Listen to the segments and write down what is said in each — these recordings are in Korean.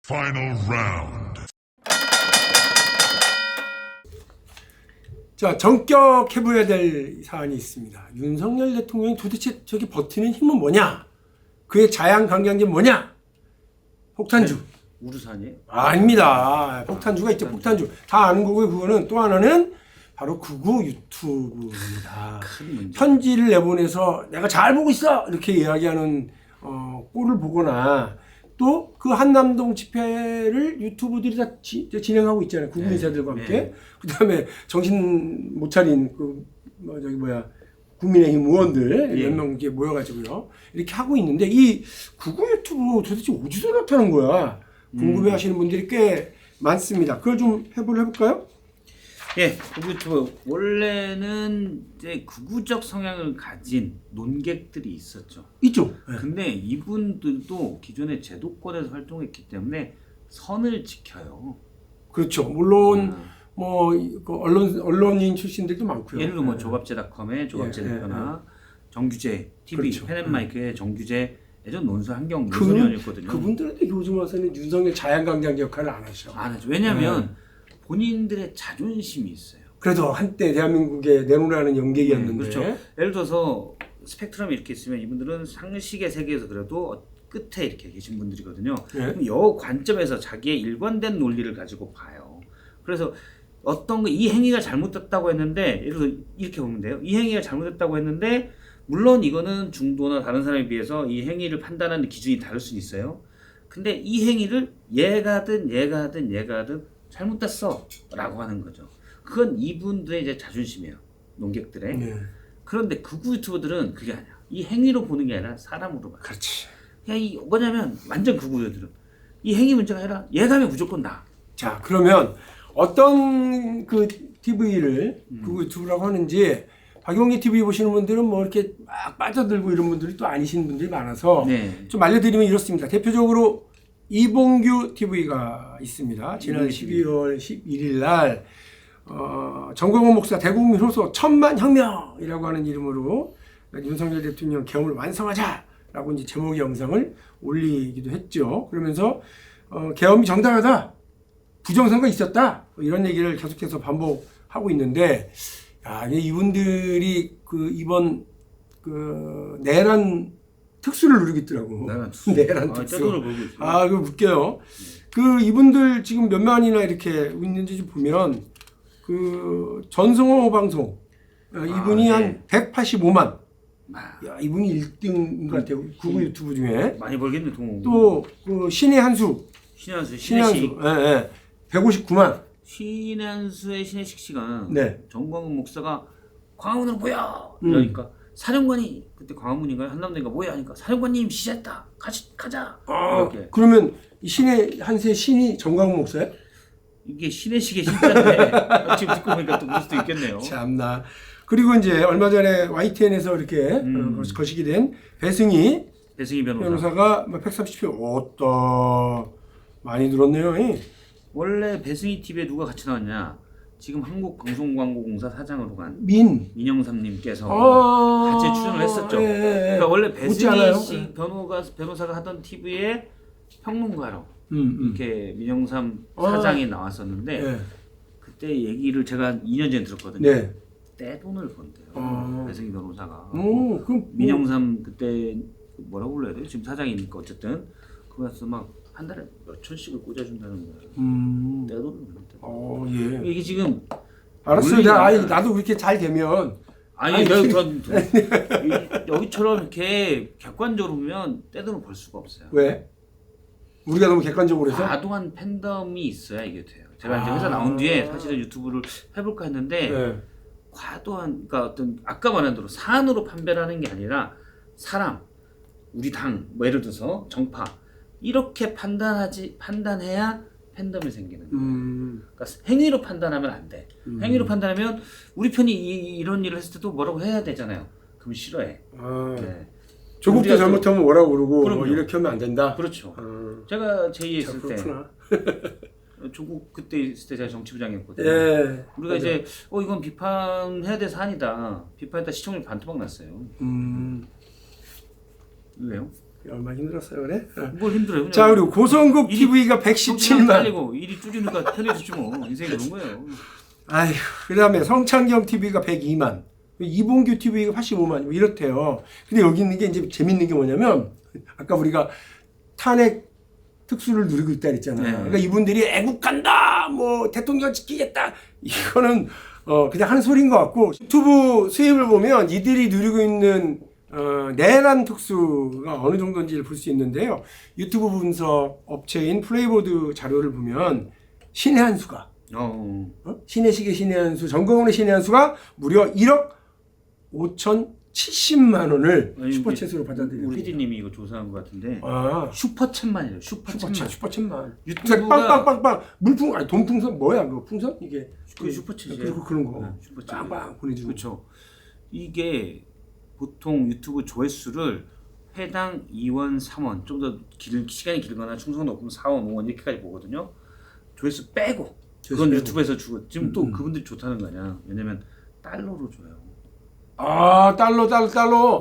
Final round. 자, 전격해봐야 될 사안이 있습니다. 윤석열 대통령이 도대체 저기 버티는 힘은 뭐냐? 그의 자양강장제 뭐냐? 폭탄주. 우르산이에요? 아닙니다. 폭탄주가 있죠. 폭탄주. 다 아는 거고요. 그거는 또 하나는 바로 극우 유튜브입니다. 큰 문제. 편지를 내보내서 내가 잘 보고 있어! 이렇게 이야기하는 꼴을 보거나 또 그 한남동 집회를 유튜브들이 다 진행하고 있잖아요. 극우 인사들과 함께. 네. 그 다음에 정신 못 차린 국민의힘 의원들 예. 몇 명 이렇게 모여가지고요. 이렇게 하고 있는데 이 극우 유튜브 도대체 어디서 나타난 거야? 궁금해 하시는 분들이 꽤 많습니다. 그걸 좀 해볼까요? 예, 유튜브 원래는 이제 극우적 성향을 가진 논객들이 있었죠. 있죠. 근데 이분들도 기존의 제도권에서 활동했기 때문에 선을 지켜요. 그렇죠. 물론 그 언론인 출신들도 많고요. 예를 들어 뭐 조갑제닷컴의 조갑제 예, 대표나 정규제 TV 그렇죠. 펜앤마이크의 정규제 예전 논술 한경 그, 논술위원이었거든요. 그분들은 요즘 와서는 윤석열 자양강장 역할을 안 하셔. 안 하죠. 왜냐하면 본인들의 자존심이 있어요. 그래도 한때 대한민국에 내놓으라는 연객이었는데. 그렇죠. 예를 들어서 스펙트럼이 이렇게 있으면 이분들은 상식의 세계에서 그래도 끝에 이렇게 계신 분들이거든요. 예. 그럼 여 관점에서 자기의 일관된 논리를 가지고 봐요. 그래서 어떤 이 행위가 잘못됐다고 했는데 예를 들어 이렇게 보면 돼요. 이 행위가 잘못됐다고 했는데 물론 이거는 중도나 다른 사람에 비해서 이 행위를 판단하는 기준이 다를 수는 있어요. 근데 이 행위를 얘가든 잘못됐어 라고 하는 거죠. 그건 이분들의 이제 자존심이에요. 논객들의. 네. 그런데 극우 유튜버들은 그게 아니야. 이 행위로 보는 게 아니라 사람으로 봐. 그렇지. 야, 이 뭐냐면 완전 극우들은 이 행위 문제가 아니라 얘가면 무조건 나. 자, 그러면 어떤 그 TV를 그 유튜브라고 하는지 박용기 TV 보시는 분들은 뭐 이렇게 막 빠져들고 이런 분들이 또 아니신 분들이 많아서 네. 좀 알려드리면 이렇습니다. 대표적으로 이봉규 TV가 있습니다. 지난 12월 11일 날 정광훈 목사 대국민 호소 천만 혁명이라고 하는 이름으로 윤석열 대통령 계엄을 완성하자라고 이제 제목의 영상을 올리기도 했죠. 그러면서 계엄이 정당하다, 부정선거 있었다 이런 얘기를 계속해서 반복하고 있는데, 야, 이분들이 그 이번 그 내란 특수를 누리고 있더라고. 내란 특수. 떼돈을 벌고 있어요. 아, 그거 웃겨요. 그 이분들 지금 몇 만이나 이렇게 있는지 좀 보면 그 전성호 방송 이분이 네. 한 185만. 아, 야, 이분이 1등인 것 같아요. 극우 유튜브 중에. 많이 벌겠네 돈. 또 그 신의 한수, 신한수, 신의 신혜식. 한수, 예, 예. 159만. 신한수의 신혜식 씨가 네. 정광훈 목사가 광화문으로 모여 이러니까 사령관이 그때 광화문인가요? 한남동인가 모여 하니까 사령관님 시작했다. 같이 가자. 이렇게. 그러면 이 신의 한수의 신이 정광훈 목사예요? 이게 신혜식의 신자인데 지금 듣고 보니까 또 그럴 수도 있겠네요. 참나. 그리고 이제 얼마 전에 YTN에서 이렇게 거시기 된 배승희 배승희 변호사. 변호사가 130표 오따 많이 늘었네요. 원래 배승희 TV에 누가 같이 나왔냐? 지금 한국방송광고공사 사장으로 간 민영삼님께서 같이 출연을 했었죠. 예, 예. 그러니까 원래 못지 않아요? 배승희 씨 변호사가 하던 TV에 평론가로 이렇게 민영삼 사장이 나왔었는데 예. 그때 얘기를 제가 2년 전에 들었거든요. 네. 떼돈을 번대요. 배승희 변호사가. 그럼 민영삼 그때 뭐라고 불러야 돼요? 지금 사장이니까 어쨌든 그래서 막 한 달에 몇 천씩을 꽂아준다는 거예요. 떼돈을 번대. 예. 이게 지금 알았어요. 나도 그렇게 잘 되면 아니 여기처럼 이렇게 객관적으로 보면 떼돈을 벌 수가 없어요. 왜? 우리가 너무 객관적으로 해서? 과도한 팬덤이 있어야 이게 돼요. 제가 이제 회사 나온 뒤에 사실은 유튜브를 해볼까 했는데 네. 과도한 그러니까 어떤 아까 말한 대로 사안으로 판별을 하는 게 아니라 사람, 우리 당, 뭐 예를 들어서 정파 이렇게 판단해야 팬덤이 생기는 거예요. 그러니까 행위로 판단하면 안 돼. 행위로 판단하면 우리 편이 이런 일을 했을 때도 뭐라고 해야 되잖아요. 그럼 싫어해. 네. 조국도 잘못하면 뭐라고 그러고 그럼요. 뭐 이렇게 하면 안 된다. 그렇죠. 제가 제2에 있을 때 그렇구나. 조국 그때 있을 때 제가 정치부장이었거든요. 예. 우리가 이제 이건 비판해야 될 사안이다. 비판했다 시청률 반토막 났어요. 왜요? 얼마나 힘들었어요, 그래? 뭘 힘들어요? 자, 그리고 고성국 일이- TV가 117만. 살리고 일이 줄이니까 편해졌지 뭐. 인생이 그런 거예요. 아휴, 그다음에 성창경 TV가 102만. 이봉규 TV가 85만. 뭐 이렇대요. 근데 여기 있는 게 이제 재밌는 게 뭐냐면 아까 우리가 탄핵 특수를 누리고 있다 그랬잖아요. 네. 그러니까 이분들이 애국간다, 뭐 대통령 지키겠다, 이거는 그냥 하는 소리인 것 같고, 유튜브 수입을 보면 이들이 누리고 있는 내란 특수가 어느 정도인지를 볼 수 있는데요. 유튜브 분석 업체인 플레이보드 자료를 보면 신의 한 수가 신의 시계 신의 한 수, 정거원의 신의 한 수가 무려 1억 5,070만 원을 슈퍼챗으로 받아들였어요. 우리 PD님이 이거 조사한 것 같은데 아, 슈퍼챗만이에요. 슈퍼챗만. 슈퍼챗만. 유튜브가- 빵빵빵빵 물풍 아니 돈풍선 뭐야 그거 풍선 이게 그 슈퍼챗이에요. 그리고 그런 거 네, 슈퍼챗. 빵빵 보내주고. 그렇죠. 이게 보통 유튜브 조회수를 회당 2원, 3원 좀 더 시간이 길거나 충성 높으면 4원, 5원 이렇게까지 보거든요. 조회수 빼고 그건 빼고. 유튜브에서 주고 지금 또 그분들이 좋다는 거 아니야. 왜냐면 달러로 줘요. 아 달러.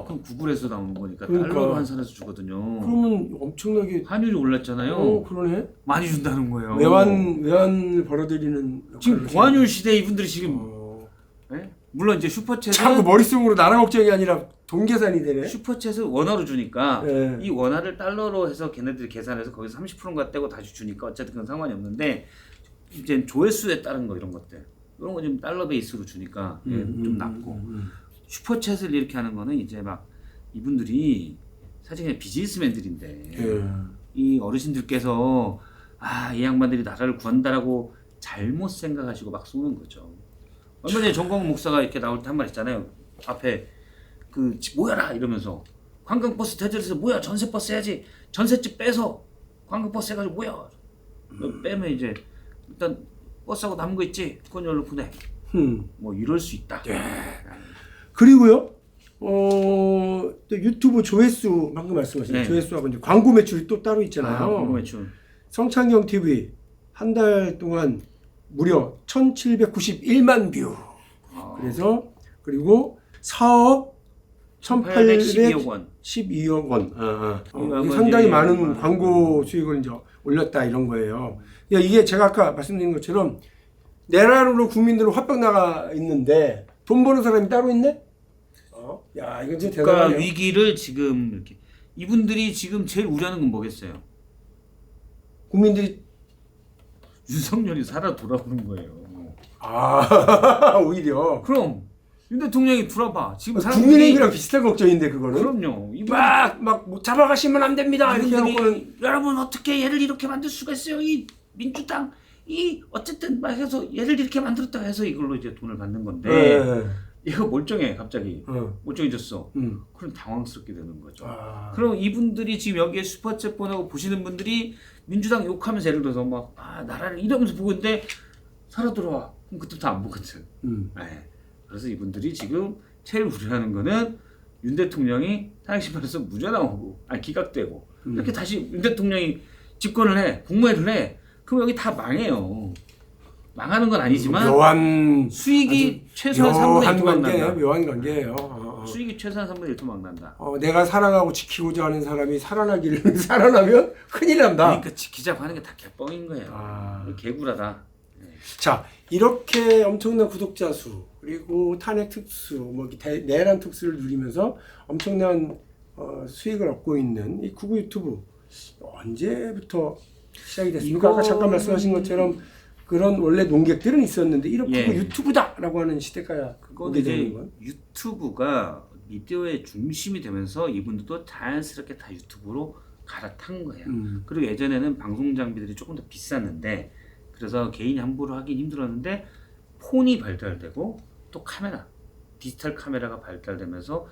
그럼 구글에서 나오는 거니까 그러니까. 달러로 환산해서 주거든요. 그러면 엄청나게. 환율이 올랐잖아요. 그러네. 많이 준다는 거예요. 외환을 벌어들이는. 지금 역할을 고환율 시대에 이분들이 지금 어. 네? 물론 이제 슈퍼챗은 자꾸 머릿속으로 나라 걱정이 아니라 돈 계산이 되네. 슈퍼챗을 원화로 주니까 네. 이 원화를 달러로 해서 걔네들이 계산해서 거기서 30%인가 떼고 다시 주니까 어쨌든 그건 상관이 없는데 이제 조회수에 따른 거 이런 것들 이런 거 지금 달러 베이스로 주니까 좀 낮고 슈퍼챗을 이렇게 하는 거는 이제 막 이분들이 사실 그냥 비즈니스맨들인데 이 어르신들께서 이 양반들이 나라를 구한다라고 잘못 생각하시고 막 쏘는 거죠. 얼마 전에 정광훈 목사가 이렇게 나올 때 한 말 있잖아요. 앞에 모여라 이러면서 관광버스 대절해서 모여 전세버스 해야지 전세집 빼서 관광버스 해가지고 모여 빼면 이제 일단 버스하고 남은 거 있지 그건 열로 보내 뭐 이럴 수 있다. 그리고요. 또 유튜브 조회수 방금 말씀하신 네. 조회수하고 이제 광고 매출이 또 따로 있잖아요. 광고 매출. 성창경 TV 한 달 동안 무려 1,791만 뷰. 그래서 그리고 4억 1,812억 원. 1,812억 원. 이거 이게 상당히 이제 많은 광고 수익을 이제 올렸다 이런 거예요. 이게 제가 아까 말씀드린 것처럼 내란으로 국민들은 화병 나가 있는데 돈 버는 사람이 따로 있네? 야, 이거 진짜 국가 대단하네요. 위기를 지금 이렇게 이분들이 지금 제일 우려하는 건 뭐겠어요? 국민들이 윤석열이 살아 돌아오는 거예요. 오히려 그럼 윤 대통령이 돌아봐. 지금 국민의힘이랑 비슷한 걱정인데 그거는 그럼요. 막 잡아가시면 안 됩니다. 이렇게 이분들이 해놓고는 여러분 어떻게 얘를 이렇게 만들 수가 있어요? 이 민주당 이 어쨌든 막 해서 얘를 이렇게 만들었다 해서 이걸로 이제 돈을 받는 건데 네. 얘가 멀쩡해 갑자기 어. 멀쩡해졌어. 그럼 당황스럽게 되는 거죠. 아. 그럼 이분들이 지금 여기에 슈퍼챗 보내고 보시는 분들이 민주당 욕하면서 예를 들어서 막 나라를 이러면서 보고 있는데 살아 돌아와. 그럼 그때부터 안 보거든. 네. 그래서 이분들이 지금 제일 우려하는 거는 윤 대통령이 탄핵심판에서 무죄 나오고 기각되고 이렇게 다시 윤 대통령이 집권을 해 국무회의를 해. 그럼 여기 다 망해요. 망하는 건 아니지만 묘한 수익이 최소한 3분의 1도 막 난다. 묘한 관계예요. 수익이 최소한 3분의 1도 막 난다. 내가 사랑하고 지키고자 하는 사람이 살아나기를 살아나면 큰일 난다. 그러니까 지키자고 하는 게 다 개뻥인 거예요. 개구라다. 자, 이렇게 엄청난 구독자 수 그리고 탄핵 특수, 내란 특수를 누리면서 엄청난 수익을 얻고 있는 이 구구 유튜브 언제부터 시작이 됐습니까? 아까 잠깐 말씀하신 것처럼 그런 원래 농객들은 있었는데 이렇게 유튜브다라고 하는 시대가 오게 되는 건 유튜브가 미디어의 중심이 되면서 이분들도 자연스럽게 다 유튜브로 갈아탄 거예요. 그리고 예전에는 방송 장비들이 조금 더 비쌌는데 그래서 개인이 함부로 하긴 힘들었는데 폰이 발달되고 또 카메라, 디지털 카메라가 발달되면서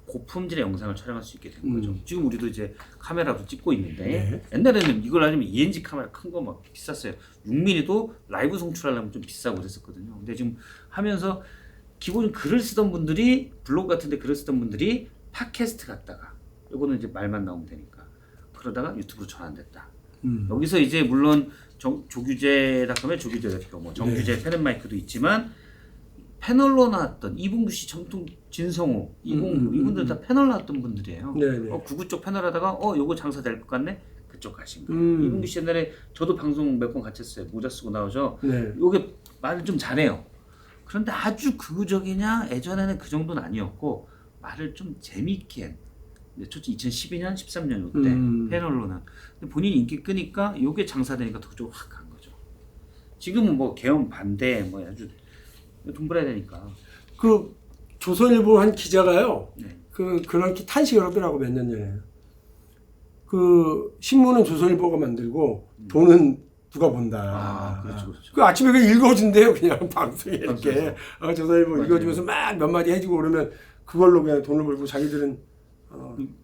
고품질의 영상을 촬영할 수 있게 된 거죠. 지금 우리도 이제 카메라로 찍고 있는데 옛날에는 이걸 하려면 ENG 카메라 큰 거 막 비쌌어요. 6mm도 라이브 송출하려면 좀 비싸고 그랬었거든요. 근데 지금 하면서 기본 글을 쓰던 분들이 블로그 같은데 글을 쓰던 분들이 팟캐스트 갔다가 요거는 이제 말만 나오면 되니까 그러다가 유튜브로 전환됐다. 여기서 이제 물론 조규제닷컴의 조규제 대표, 정규제 펜앤마이크도 있지만 패널로 나왔던 이봉규 씨, 정통 진성호, 이봉규 이분들 다 패널 나왔던 분들이에요. 네네. 구구 쪽 패널 하다가 요거 장사 될 것 같네. 그쪽 가신 거예요. 이봉규 씨 옛날에 저도 방송 몇 번 같이 했어요. 모자 쓰고 나오죠. 네. 요게 말을 좀 잘해요. 그런데 아주 극우적이냐? 예전에는 그 정도는 아니었고 말을 좀 재미있게 초 2012년, 13년 요때 패널로는. 근데 본인이 인기 끄니까 요게 장사되니까 그쪽으로 확 간 거죠. 지금은 뭐 개헌 반대 뭐 아주 돈 벌어야 되니까. 그 조선일보 한 기자가요. 네. 그렇게 탄식을 하더라고 몇 년 전에. 그 신문은 조선일보가 만들고 돈은 누가 본다. 아, 그렇죠. 그 아침에 그냥 읽어준대요 그냥 방송에 이렇게. 방송에서. 조선일보 맞아요. 읽어주면서 막 몇 마디 해주고 그러면 그걸로 그냥 돈을 벌고 자기들은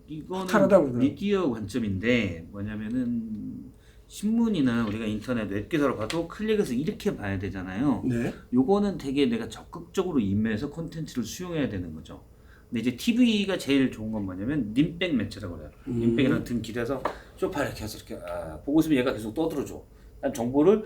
이거는 탈하다고 그러더라고요. 미디어 관점인데 뭐냐면은 신문이나 우리가 인터넷 웹기사로 봐도 클릭해서 이렇게 봐야 되잖아요. 네. 요거는 되게 내가 적극적으로 임해서 콘텐츠를 수용해야 되는 거죠. 근데 이제 TV가 제일 좋은 건 뭐냐면 림백 매체라고 그래요. 림백이라는 등 길에서 소파 이렇게 해서 이렇게 보고 있으면 얘가 계속 떠들어줘. 난 정보를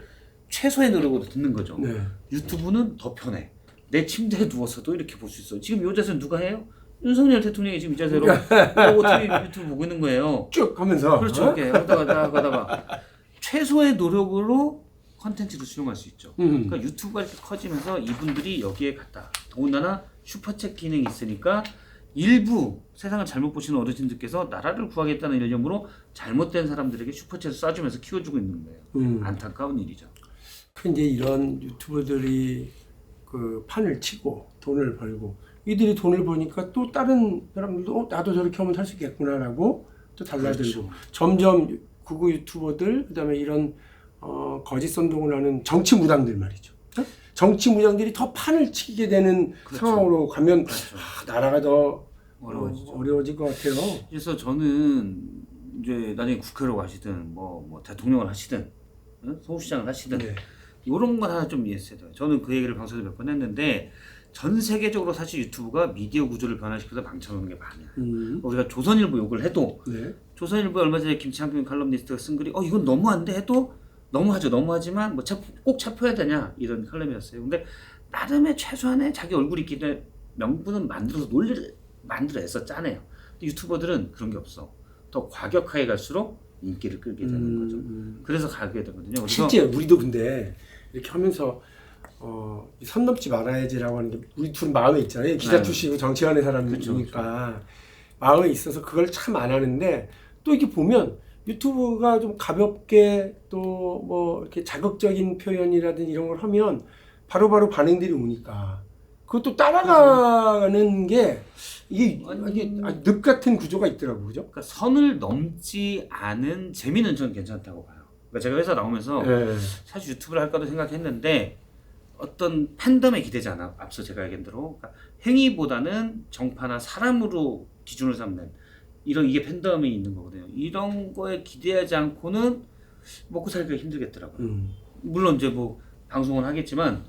최소의 노력으로 듣는 거죠. 네. 유튜브는 더 편해. 내 침대에 누워서도 이렇게 볼 수 있어. 지금 요 자세는 누가 해요? 윤석열 대통령이 지금 이 자세로 유튜브 보고 있는 거예요. 쭉 하면서. 그렇죠. 이렇게 하다가 최소의 노력으로 컨텐츠를 수용할 수 있죠. 그러니까 유튜브가 이렇게 커지면서 이분들이 여기에 갔다. 더군다나 슈퍼챗 기능이 있으니까 일부 세상을 잘못 보시는 어르신들께서 나라를 구하겠다는 일념으로 잘못된 사람들에게 슈퍼챗을 쏴주면서 키워주고 있는 거예요. 안타까운 일이죠. 이제 이런 유튜버들이 그 판을 치고 돈을 벌고 이들이 돈을 버니까 또 다른 사람들도 나도 저렇게 하면 살 수 있겠구나라고 또 달라들고 그렇죠. 점점 극우 유튜버들 그다음에 이런 거짓 선동을 하는 정치 무당들 말이죠. 정치 무당들이 더 판을 치게 되는 그렇죠. 상황으로 가면 그렇죠. 나라가 더 어려워지죠. 어려워질 것 같아요. 그래서 저는 이제 나중에 국회로 가시든 뭐 대통령을 하시든 서울시장을 하시든 네. 이런 건 하나 좀 이해했어야 돼요. 저는 그 얘기를 방송에서 몇 번 했는데 전 세계적으로 사실 유튜브가 미디어 구조를 변화시켜서 망쳐놓는 게 많아요. 우리가 조선일보 욕을 해도 네. 조선일보에 얼마 전에 김창균 칼럼니스트가 쓴 글이 이건 너무한데 해도 너무하지만 뭐 꼭 잡혀야 되냐 이런 칼럼이었어요. 근데 나름의 최소한의 자기 얼굴이 있기 때문에 명분은 만들어서 논리를 만들어서 짜네요. 근데 유튜버들은 그런 게 없어. 더 과격하게 갈수록 인기를 끌게 되는 거죠. 그래서 가게 되거든요. 그래서 실제 우리도 근데 이렇게 하면서 선 넘지 말아야지라고 하는 게 우리 둘 마음에 있잖아요. 기자 네. 출신이고 정치하는 사람이니까 그렇죠. 마음에 있어서 그걸 참 안 하는데 또 이렇게 보면 유튜브가 좀 가볍게 또 뭐 이렇게 자극적인 표현이라든지 이런 걸 하면 바로바로 반응들이 오니까 그것도 따라가는 게 이게 늪 같은 구조가 있더라고요. 그죠? 그러니까 선을 넘지 않은 재미는 저는 괜찮다고 봐요. 그러니까 제가 회사 나오면서 네. 사실 유튜브를 할까도 생각했는데 어떤 팬덤에 기대지 않아. 앞서 제가 얘기한 대로 그러니까 행위보다는 정파나 사람으로 기준을 삼는 이게 팬덤이 있는 거거든요. 이런 거에 기대하지 않고는 먹고 살기가 힘들겠더라고요. 물론 이제 뭐 방송을 하겠지만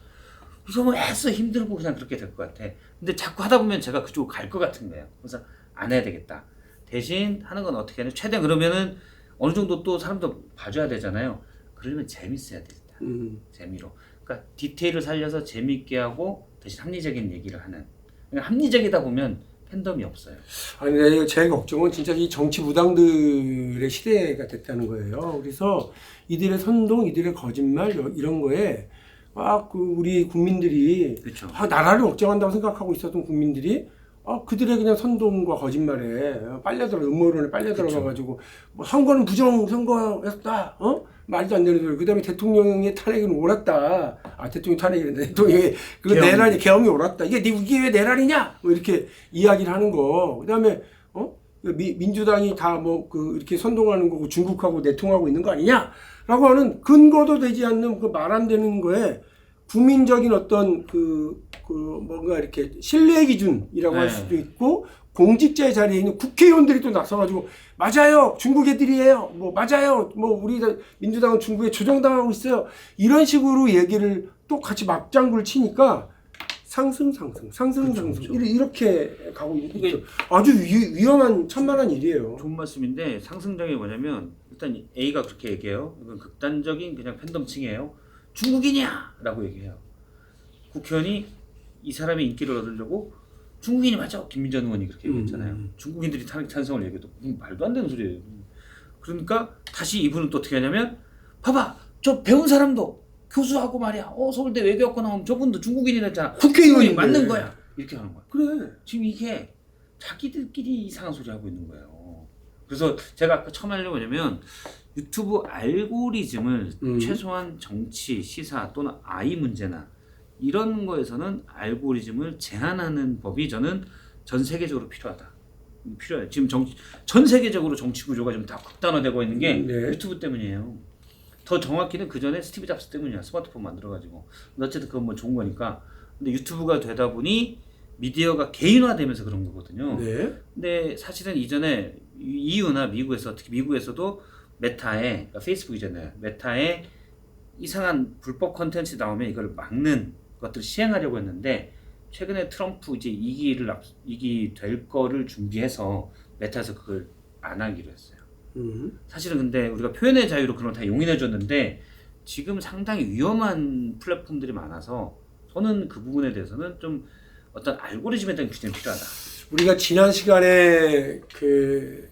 이거 뭐 애써 힘들고 그냥 그렇게 될 것 같아. 근데 자꾸 하다 보면 제가 그쪽으로 갈 것 같은 거예요. 그래서 안 해야 되겠다. 대신 하는 건 어떻게 하냐. 최대한 그러면은 어느 정도 또 사람도 봐줘야 되잖아요. 그러려면 재밌어야 된다. 재미로. 그러니까 디테일을 살려서 재밌게 하고 대신 합리적인 얘기를 하는. 그러니까 합리적이다 보면 팬덤이 없어요. 아니, 내가 제일 걱정은 진짜 이 정치 무당들의 시대가 됐다는 거예요. 그래서 이들의 선동, 이들의 거짓말 이런 거에 우리 국민들이 그렇죠. 나라를 걱정한다고 생각하고 있었던 국민들이 그들의 그냥 선동과 거짓말에 음모론에 빨려 들어가가지고 뭐 선거는 부정 선거였다, 말도 안 되는 소리. 그다음에 대통령의 탄핵은 옳았다. 대통령 탄핵이란다. 대통령의 그 내란이 계엄이 옳았다. 이게 왜 내란이냐? 뭐 이렇게 이야기를 하는 거. 그다음에 민주당이 다 이렇게 선동하는 거고 중국하고 내통하고 있는 거 아니냐라고 하는 근거도 되지 않는 그 말 안 되는 거에 국민적인 어떤 뭔가 이렇게 신뢰 기준이라고 할 수도 있고 공직자의 자리에 있는 국회의원들이 또 나서가지고 맞아요 중국 애들이에요 뭐 맞아요 뭐 우리 민주당은 중국에 조종당하고 있어요 이런 식으로 얘기를 또 같이 막장구를 치니까 상승 그렇죠. 이렇게 가고 있죠. 아주 위험한 천만한 일이에요. 좋은 말씀인데 상승장이 뭐냐면 일단 A가 그렇게 얘기해요. 이건 극단적인 그냥 팬덤층이에요. 중국이냐? 라고 얘기해요. 국회의원이 이 사람의 인기를 얻으려고 중국인이 맞아. 김민전 의원이 그렇게 얘기했잖아요. 중국인들이 탄핵 찬성을 얘기해도 말도 안 되는 소리예요. 그러니까 다시 이분은 또 어떻게 하냐면 봐봐 저 배운 사람도 교수하고 말이야 서울대 외교학과 나오면 저분도 중국인이랬잖아. 국회의원이 맞는 거야. 이렇게 하는 거야. 그래. 지금 이게 자기들끼리 이상한 소리 하고 있는 거예요. 그래서 제가 아까 처음 하려고 하냐면 유튜브 알고리즘을 최소한 정치, 시사 또는 아이 문제나 이런 거에서는 알고리즘을 제한하는 법이 저는 전 세계적으로 필요하다. 필요해요. 지금 전 세계적으로 정치 구조가 좀 다 극단화되고 있는 게 네. 유튜브 때문이에요. 더 정확히는 그 전에 스티브 잡스 때문이야. 스마트폰 만들어가지고. 근데 어쨌든 그건 뭐 좋은 거니까. 근데 유튜브가 되다 보니 미디어가 개인화되면서 그런 거거든요. 네. 근데 사실은 이전에 EU나 미국에서 특히 미국에서도 메타에 그러니까 페이스북이잖아요. 메타에 이상한 불법 콘텐츠 나오면 이걸 막는 것들을 시행하려고 했는데 최근에 트럼프 이제 2기 될 거를 준비해서 메타에서 그걸 안 하기로 했어요. 사실은 근데 우리가 표현의 자유로 그런 거 다 용인해 줬는데 지금 상당히 위험한 플랫폼들이 많아서 저는 그 부분에 대해서는 좀 어떤 알고리즘에 대한 규제는 필요하다. 우리가 지난 시간에 그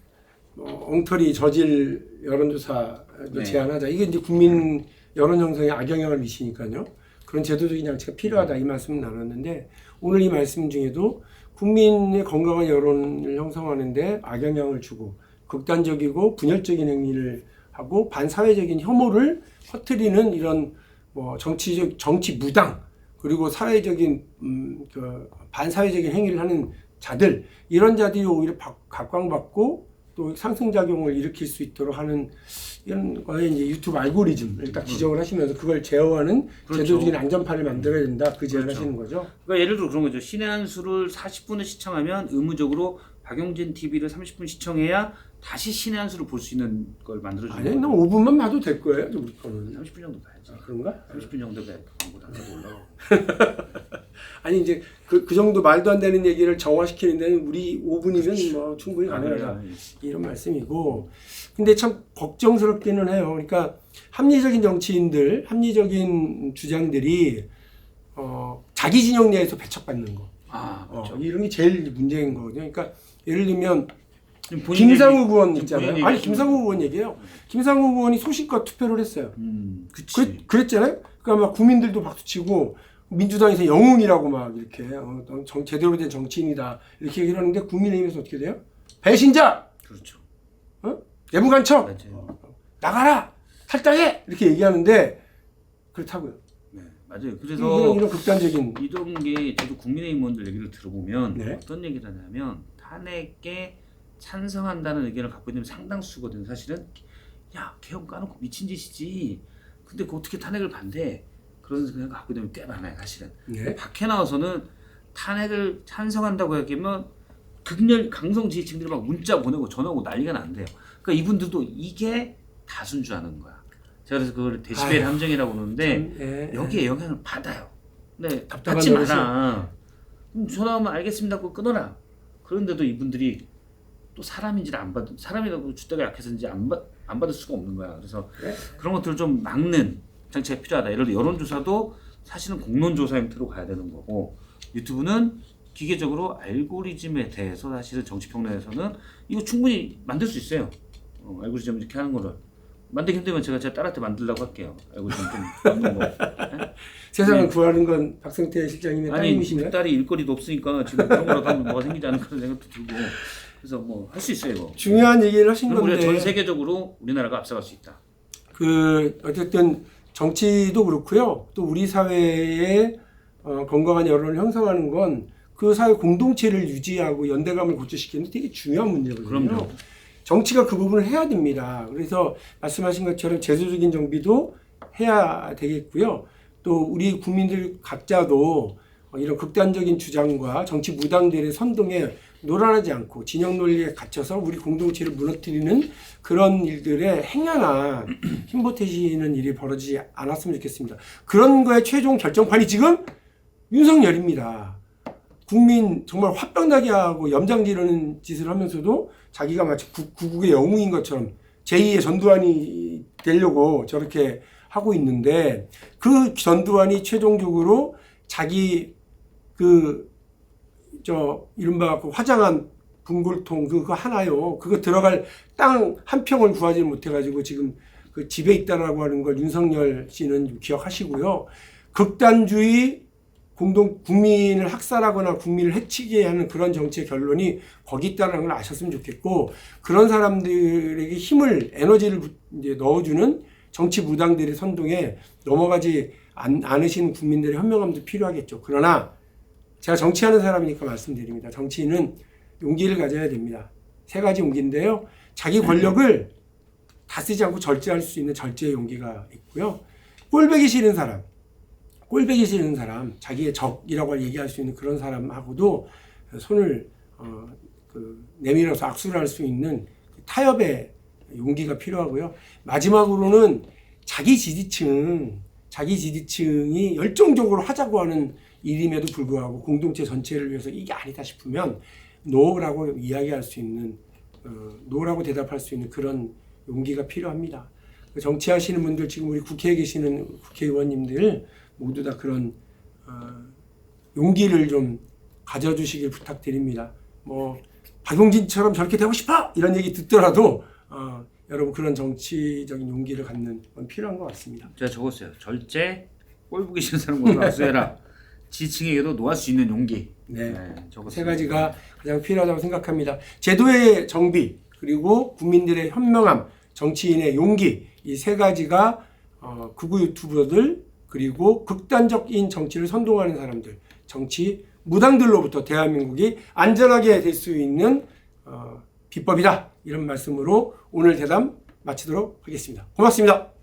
엉터리 저질 여론조사도 네. 제안하자. 이게 이제 국민 여론 형성에 악영향을 미치니까요. 그런 제도적인 장치가 필요하다 이 말씀을 나눴는데 오늘 이 말씀 중에도 국민의 건강한 여론을 형성하는데 악영향을 주고 극단적이고 분열적인 행위를 하고 반사회적인 혐오를 퍼뜨리는 이런 뭐 정치 무당 그리고 사회적인 그 반사회적인 행위를 하는 자들 이런 자들이 오히려 각광받고 또 상승작용을 일으킬 수 있도록 하는 이런 거에 이제 유튜브 알고리즘을 딱 지적을 하시면서 그걸 제어하는 그렇죠. 제도적인 안전판을 만들어야 된다 그 제안을 그렇죠. 하시는 거죠. 그러니까 예를 들어 그런 거죠. 신의 한 수를 40분을 시청하면 의무적으로 박용진 TV를 30분 시청해야 다시 신의 한 수를 볼 수 있는 걸 만들어주는 아니, 거예요. 너 5분만 봐도 될 거예요, 우리 거는. 30분 정도 봐야지. 그런가? 30분 정도 봐야 광고 단가도 올라가고. 아니 이제 그 정도 말도 안 되는 얘기를 정화시키는 데는 우리 5분이면 뭐 충분히 가능하다 이런 말씀이고 근데 참 걱정스럽기는 해요. 그러니까 합리적인 정치인들, 합리적인 주장들이 자기 진영 내에서 배척받는 거. 그렇죠. 이런 게 제일 문제인 거거든요. 그러니까 예를 들면 본인 김상욱 얘기- 의원 본인 있잖아요. 얘기 아니 좀- 김상욱 의원 얘기예요. 김상욱 의원이 소신껏 투표를 했어요. 그치. 그랬잖아요. 그러니까 막 국민들도 박수치고 민주당에서 영웅이라고 막 이렇게 제대로 된 정치인이다 이렇게 얘기를 하는데 국민의힘에서 어떻게 돼요? 배신자, 그렇죠. 내부 간첩, 맞아요. 나가라, 탈당해 이렇게 얘기하는데 그렇다고요. 네, 맞아요. 그래서 이런 극단적인 이런 게 저도 국민의힘 의원들 얘기를 들어보면 네. 어떤 얘기를 하냐면 탄핵에 찬성한다는 의견을 갖고 있는 상당수거든요. 사실은 야 개헌 까놓고 미친 짓이지. 근데 그 어떻게 탄핵을 반대? 그런 생각 갖고 있는 게 꽤 많아요. 사실은. 네. 밖에 나와서는 탄핵을 찬성한다고 얘기하면 극렬 강성 지지층들이 막 문자 보내고 전화 오고 난리가 난대요. 그러니까 이분들도 이게 다수인 줄 아는 거야. 제가 그래서 그걸 데시벨 아유, 함정이라고 그러는데 예, 여기에 영향을 받아요. 근데 답답한 받지 노릇이. 마라. 전화 오면 알겠습니다 하고 끊어라. 그런데도 이분들이 또 사람인지를 안 받, 사람이라고 주대가 약해서인지 안 받을 수가 없는 거야. 그래서 네. 그런 것들을 좀 막는 장치가 필요하다. 예를 들어 여론조사도 사실은 공론조사 형태로 가야 되는 거고 유튜브는 기계적으로 알고리즘에 대해서 사실은 정치평론에서는 이거 충분히 만들 수 있어요. 알고리즘 이렇게 하는 거를 만들기 힘들면 제가 제 딸한테 만들라고 할게요. 알고리즘 좀 만든 거. 네? 세상을 구하는 건 박성태 실장님의 아니 따님이시네요. 그 딸이 일거리도 없으니까 지금 그런 거라도 하면 뭐가 생기지 않을까 그런 생각도 들고 그래서 뭐 할 수 있어요 이거. 중요한 얘기를 하신 그럼 우리가 건데 전 세계적으로 우리나라가 앞서갈 수 있다. 그 어쨌든 정치도 그렇고요. 또 우리 사회의 건강한 여론을 형성하는 건 그 사회 공동체를 유지하고 연대감을 고취시키는 되게 중요한 문제거든요. 그럼요. 정치가 그 부분을 해야 됩니다. 그래서 말씀하신 것처럼 제도적인 정비도 해야 되겠고요. 또 우리 국민들 각자도 이런 극단적인 주장과 정치 무당들의 선동에 노란하지 않고 진영 논리에 갇혀서 우리 공동체를 무너뜨리는 그런 일들에 행여나 힘보태시는 일이 벌어지지 않았으면 좋겠습니다. 그런 거의 최종 결정판이 지금 윤석열입니다. 국민 정말 화병나게 하고 염장지르는 짓을 하면서도 자기가 마치 구국의 영웅인 것처럼 제2의 전두환이 되려고 저렇게 하고 있는데 그 전두환이 최종적으로 자기 이른바 그 화장한 분골통 그거 하나요. 그거 들어갈 땅 한 평을 구하지 못해가지고 지금 그 집에 있다라고 하는 걸 윤석열 씨는 기억하시고요. 극단주의 국민을 학살하거나 국민을 해치게 하는 그런 정치의 결론이 거기 있다는 걸 아셨으면 좋겠고, 그런 사람들에게 힘을 에너지를 이제 넣어주는 정치 무당들의 선동에 넘어가지 않으시는 국민들의 현명함도 필요하겠죠. 그러나 제가 정치하는 사람이니까 말씀드립니다. 정치인은 용기를 가져야 됩니다. 3가지 용기인데요. 자기 권력을 다 쓰지 않고 절제할 수 있는 절제의 용기가 있고요. 꼴보기 싫은 사람, 자기의 적이라고 얘기할 수 있는 그런 사람하고도 손을 내밀어서 악수를 할 수 있는 타협의 용기가 필요하고요. 마지막으로는 자기 지지층이 열정적으로 하자고 하는 일임에도 불구하고 공동체 전체를 위해서 이게 아니다 싶으면 노라고 이야기할 수 있는, 노라고 대답할 수 있는 그런 용기가 필요합니다. 정치하시는 분들, 지금 우리 국회에 계시는 국회의원님들 모두 다 그런 용기를 좀 가져주시길 부탁드립니다. 뭐 박용진처럼 저렇게 되고 싶어! 이런 얘기 듣더라도 여러분 그런 정치적인 용기를 갖는 건 필요한 것 같습니다. 제가 적었어요. 절제, 꼴보기 싫은 사람 모두 악수해라. 지층에게도 놓을 수 있는 용기. 네, 적었어요. 3가지가 가장 필요하다고 생각합니다. 제도의 정비, 그리고 국민들의 현명함, 정치인의 용기, 이 3가지가 극우 유튜버들, 그리고 극단적인 정치를 선동하는 사람들, 정치 무당들로부터 대한민국이 안전하게 될 수 있는 비법이다. 이런 말씀으로 오늘 대담 마치도록 하겠습니다. 고맙습니다.